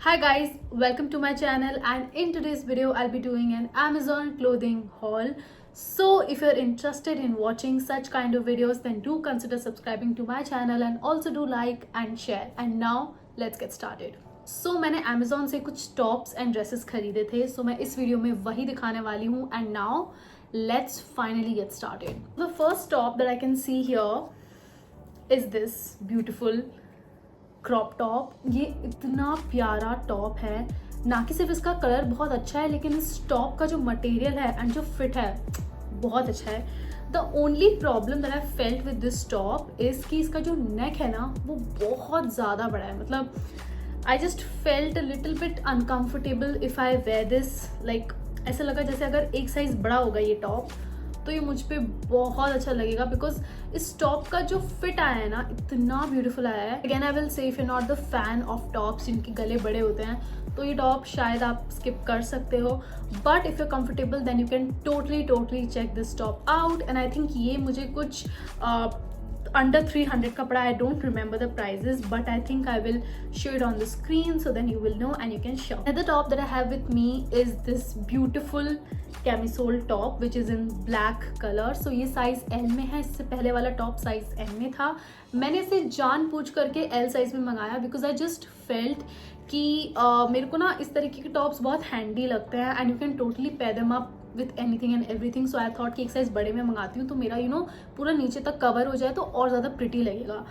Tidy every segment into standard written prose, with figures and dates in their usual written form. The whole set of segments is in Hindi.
Hi guys, welcome to my channel, and in today's video I'll be doing an Amazon clothing haul. So if you're interested in watching such kind of videos, then do consider subscribing to my channel and also do like and share. And now let's get started. So मैंने Amazon से कुछ tops and dresses खरीदे थे, so मैं इस वीडियो में वही दिखाने वाली हूँ. And now let's finally get started. The first top that I can see here is this beautiful crop top. ये इतना प्यारा टॉप है, ना कि सिर्फ इसका कलर बहुत अच्छा है, लेकिन इस टॉप का जो मटेरियल है एंड जो फिट है बहुत अच्छा है. The only problem that I felt with this top is कि इसका जो नेक है ना वो बहुत ज़्यादा बड़ा है. मतलब I just felt a little bit uncomfortable if I wear this. Like ऐसा लगा जैसे अगर एक साइज़ बड़ा होगा ये टॉप तो ये मुझ पे बहुत अच्छा लगेगा, बिकॉज इस टॉप का जो फिट आया है ना इतना ब्यूटीफुल आया है. Again I will say if you not the fan of tops जिनके गले बड़े होते हैं तो ये टॉप शायद आप स्किप कर सकते हो, but if you comfortable then you can totally check this top out. And I think ये मुझे कुछ under 300 का पड़ा. I don't remember the prices, but I think I will show it on the screen so then you will know and you can shop. Another top that I have with me is this beautiful camisole top which is in black color. So ये size L में है. इससे पहले वाला top size M में था. मैंने इसे जानबूझ करके L size में मंगाया because I just felt कि मेरे को ना इस तरीके के टॉप्स बहुत हैंडी लगते हैं and you can totally pair them up with anything and everything. So I thought कि एक साइज़ बड़े में मंगाती हूँ तो मेरा पूरा नीचे तक कवर हो जाए तो और ज़्यादा प्रिटी लगेगा.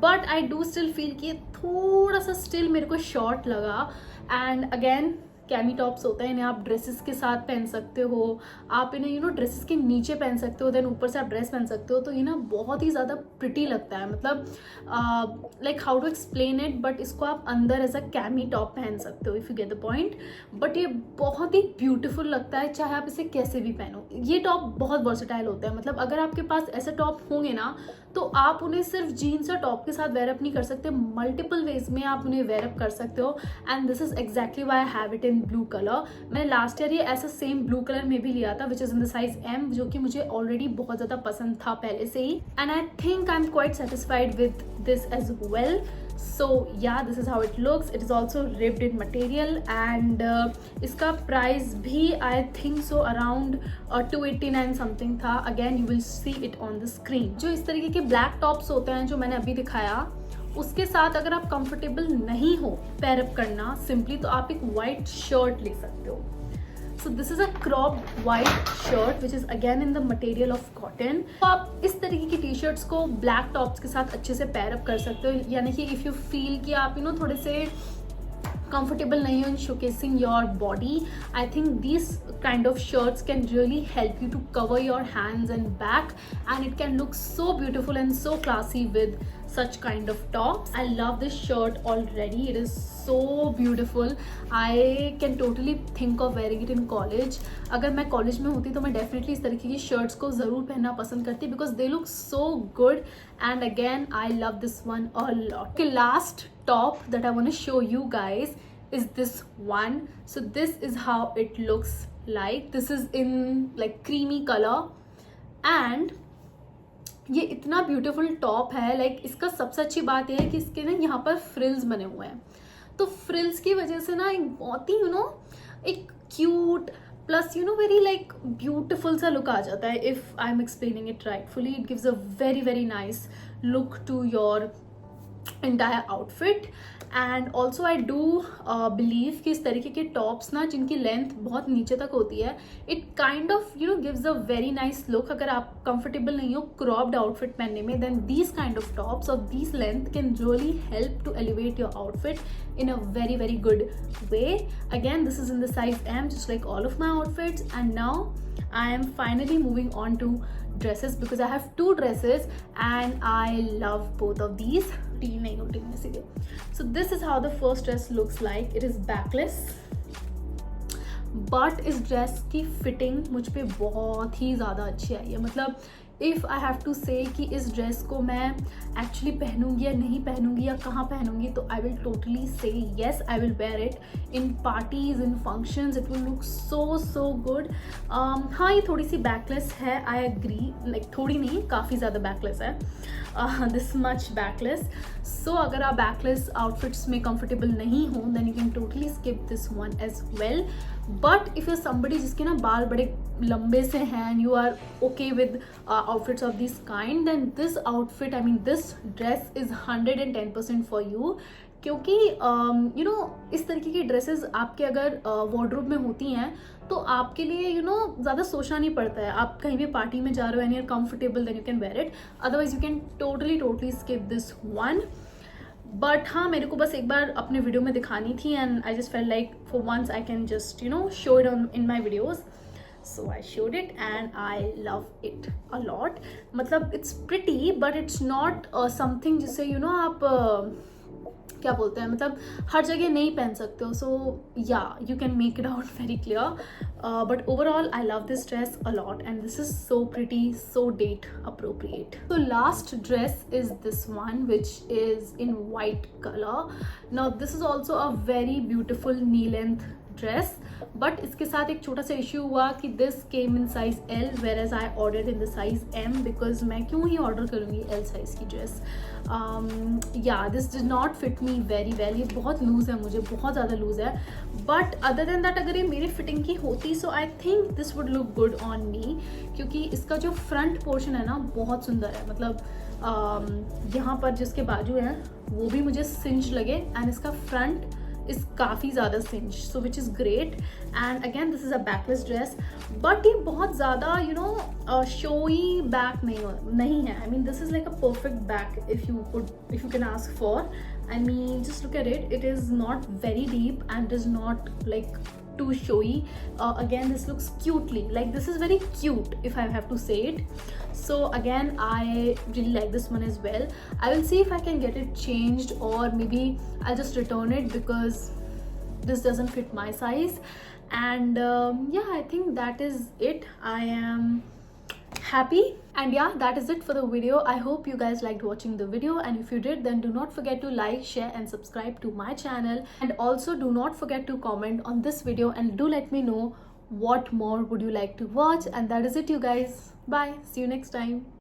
But I do still feel कि थोड़ा सा स्टिल मेरे को शॉर्ट लगा. एंड अगेन कैमी टॉप्स होते हैं, इन्हें आप ड्रेसेस के साथ पहन सकते हो, आप इन्हें ड्रेसेस के नीचे पहन सकते हो, देन ऊपर से आप ड्रेस पहन सकते हो. तो ये बहुत ही ज़्यादा प्रिटी लगता है. मतलब like how to explain it, but इसको आप अंदर एज अ कैमी टॉप पहन सकते हो if you get the point. But ये बहुत ही ब्यूटीफुल लगता है चाहे आप इसे कैसे भी पहनो. ये टॉप बहुत वर्सेटाइल होता है. मतलब अगर आपके पास ऐसे टॉप होंगे ना तो आप उन्हें सिर्फ जीन्स और टॉप के साथ वेयरअप नहीं कर सकते, मल्टीपल वेज में आप उन्हें वेयरअप कर सकते हो. And this is exactly Y I have it in blue colour. मैंने लास्ट ईयर ये ऐसा सेम ब्लू कलर में भी लिया था which is in the size M, जो कि मुझे ऑलरेडी बहुत ज़्यादा पसंद था पहले से ही. And I think I am quite satisfied with this as well. So yeah, this is how it looks. It is also ribbed in material and इसका प्राइस भी I think so around 289 something था. Again you will see it on the screen. जो इस तरीके के ब्लैक टॉप्स होते हैं जो मैंने अभी दिखाया, उसके साथ अगर आप कंफर्टेबल नहीं हो पैरअप करना सिंपली, तो आप एक वाइट शर्ट ले सकते हो. So this is a cropped white shirt which is again in the material of cotton. तो आप इस तरीके की टी शर्ट्स को ब्लैक टॉप्स के साथ अच्छे से पैर अप कर सकते हो. यानी कि इफ़ यू फील कि आप थोड़े से comfortable nahi ho in showcasing your body, I think these kind of shirts can really help you to cover your hands and back, and it can look so beautiful and so classy with such kind of tops. I love this shirt already. It is so beautiful. I can totally think of wearing it in college. अगर मैं कॉलेज में होती तो मैं डेफिनेटली इस तरीके की शर्ट्स को ज़रूर पहनना पसंद करती because they look so good. And again I love this one a lot. Okay, last top that I want to show you guys is this one. So this is how it looks like. This is in like creamy color and ये इतना ब्यूटीफुल टॉप है. लाइक इसका सबसे अच्छी बात यह है कि इसके ना यहाँ पर फ्रिल्स बने हुए हैं, तो फ्रिल्स की वजह से ना एक बहुत ही एक cute plus very like beautiful सा लुक आ जाता है. If I am explaining it rightfully, it gives a very nice look to your entire outfit. And also I do believe कि इस तरीके के टॉप्स ना जिनकी लेंथ बहुत नीचे तक होती है, it kind of gives a very nice look. अगर आप कंफर्टेबल नहीं हो क्रॉप्ड आउटफिट पहनने में, then these kind of tops of these length can really help to elevate your outfit in a very good way. Again, this is in the size M, just like all of my outfits. And now I am finally moving on to dresses because I have two dresses and I love both of these. So this is how the first dress looks like. It is backless, but इस ड्रेस की फिटिंग मुझ पे बहुत ही ज़्यादा अच्छी आई है. मतलब इफ़ आई हैव टू से कि इस ड्रेस को मैं एक्चुअली पहनूंगी या नहीं पहनूंगी या कहाँ पहनूंगी, तो आई विल टोटली से yes, I will where it in parties, in functions, it will look so good. हाँ, ये थोड़ी सी बैकलेस है, आई एग्री, लाइक थोड़ी नहीं, काफ़ी ज़्यादा बैकलेस है, दिस मच बैकलेस। सो अगर आप बैकलेस आउटफिट्स में कंफर्टेबल नहीं हो then you can totally skip this one as well. But if you somebody जिसके ना बाल बड़े लंबे से हैं and you are okay with outfits of this kind, then this outfit, I mean this dress is 110% for यू। क्योंकि यू नो इस तरीके की ड्रेसेस आपके अगर वार्डरोब में होती हैं तो आपके लिए ज़्यादा सोचना नहीं पड़ता है। आप कहीं भी पार्टी में जा रहे हो and you are comfortable, then you can wear it, otherwise you can totally skip this one. But हाँ, मेरे को बस एक बार अपने वीडियो में दिखानी थी and I just felt like for once I can just show it on in my videos. So I showed it and I love it a lot. मतलब it's pretty but it's not something जिसे आप क्या बोलते हैं, मतलब हर जगह नहीं पहन सकते हो। सो या you can make it out very clear, but overall I love this dress a lot and this is so pretty, so date appropriate. So last dress is this one, which is in white color. Now this is also a very beautiful knee length dress, but इसके साथ एक छोटा सा इश्यू हुआ कि this came in size L whereas I ordered in the size M, because मैं क्यों ही ऑर्डर करूँगी L साइज की ड्रेस। या this did not fit me very well, ये बहुत लूज़ है, मुझे बहुत ज़्यादा लूज़ है। बट अदर देन दैट अगर ये मेरी फिटिंग की होती so I think this would look good on me, क्योंकि इसका जो फ्रंट पोर्शन है ना बहुत सुंदर है। मतलब यहाँ पर जिसके बाजू हैं वो भी मुझे सिंच लगे एंड इसका फ्रंट is काफ़ी ज़्यादा cinch, so which is great. And again this is a backless dress, but ये बहुत ज़्यादा showy back नहीं है। I mean this is like a perfect back if you can ask for. I mean just look at it, it is not very deep and is not like too showy. Again this looks cutely, like this is very cute if I have to say it. So again I really like this one as well. I will see if I can get it changed or maybe I'll just return it because this doesn't fit my size. And yeah, I think that is it. I am happy, and yeah, that is it for the video. I hope you guys liked watching the video, and if you did then do not forget to like, share and subscribe to my channel, and also do not forget to comment on this video and do let me know what more would you like to watch. And that is it you guys, bye, see you next time.